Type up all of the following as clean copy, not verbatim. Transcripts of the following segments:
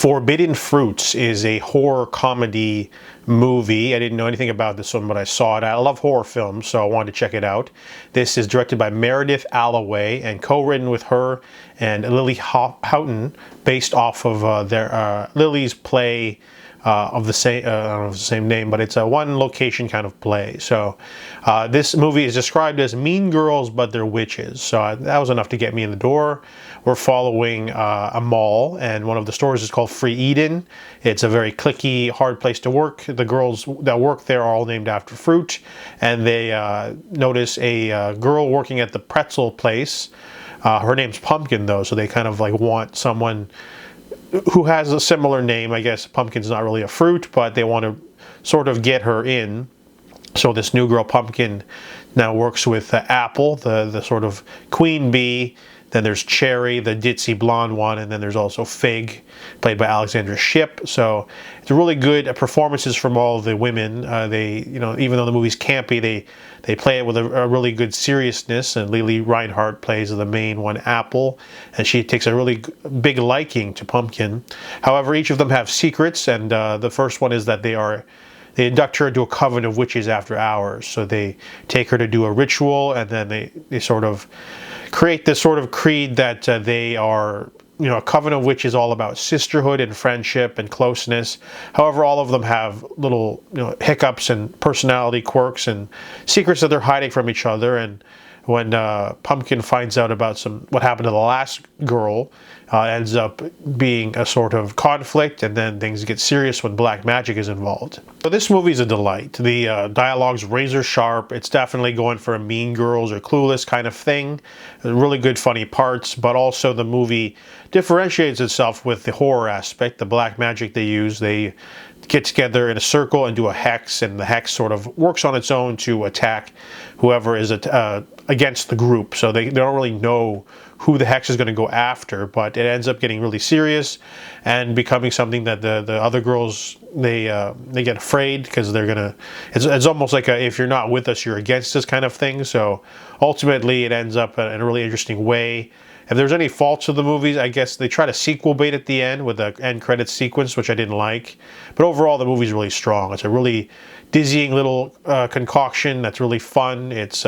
Forbidden Fruits is a horror comedy movie. I didn't know anything about this one, but I saw it. I love horror films, so I wanted to check it out. This is directed by Meredith Allaway and co-written with her and Lily Houghton, based off of Lily's play of the same, I don't know if it's the same name, but it's a one location kind of play. So this movie is described as Mean Girls, but they're witches. So that was enough to get me in the door. We're following a mall, and one of the stores is called Free Eden. It's a very cliquey, hard place to work. The girls that work there are all named after fruit, and they notice a girl working at the pretzel place. Her name's Pumpkin, though, so they kind of like want someone who has a similar name. I guess pumpkin's not really a fruit, but they want to sort of get her in. So this new girl, Pumpkin, now works with Apple, the sort of queen bee. Then there's Cherry, the ditzy blonde one, and then there's also Fig, played by Alexandra Shipp. So it's really good performances from all the women. They, even though the movie's campy, they play it with a really good seriousness. And Lily Reinhart plays the main one, Apple, and she takes a really big liking to Pumpkin. However, each of them have secrets, and the first one is that they induct her into a coven of witches after hours. So they take her to do a ritual, and then they sort of create this sort of creed that they are, a coven of witches all about sisterhood and friendship and closeness. However, all of them have little, hiccups and personality quirks and secrets that they're hiding from each other. And when Pumpkin finds out about what happened to the last girl, ends up being a sort of conflict, and then things get serious when black magic is involved. So this movie is a delight. The dialogue's razor sharp. It's definitely going for a Mean Girls or Clueless kind of thing. Really good funny parts, but also the movie differentiates itself with the horror aspect, the black magic they use. They get together in a circle and do a hex, and the hex sort of works on its own to attack whoever is against the group. So they don't really know who the hex is going to go after, but it ends up getting really serious and becoming something that the other girls, they get afraid, because they're gonna, it's almost like if you're not with us, you're against us kind of thing. So ultimately it ends up in a really interesting way. If there's any faults of the movies, I guess they try to sequel bait at the end with the end credits sequence, which I didn't like. But overall, the movie's really strong. It's a really dizzying little concoction that's really fun. It's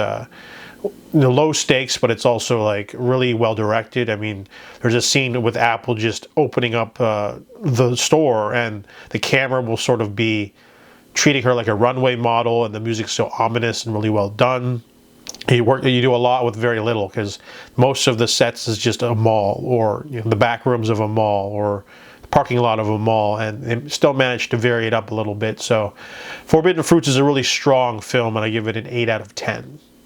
low stakes, but it's also like really well directed. I mean, there's a scene with Apple just opening up the store, and the camera will sort of be treating her like a runway model, and the music's so ominous and really well done. You do a lot with very little, because most of the sets is just a mall, or the back rooms of a mall, or the parking lot of a mall, and they still managed to vary it up a little bit. So Forbidden Fruits is a really strong film, and I give it an 8 out of 10.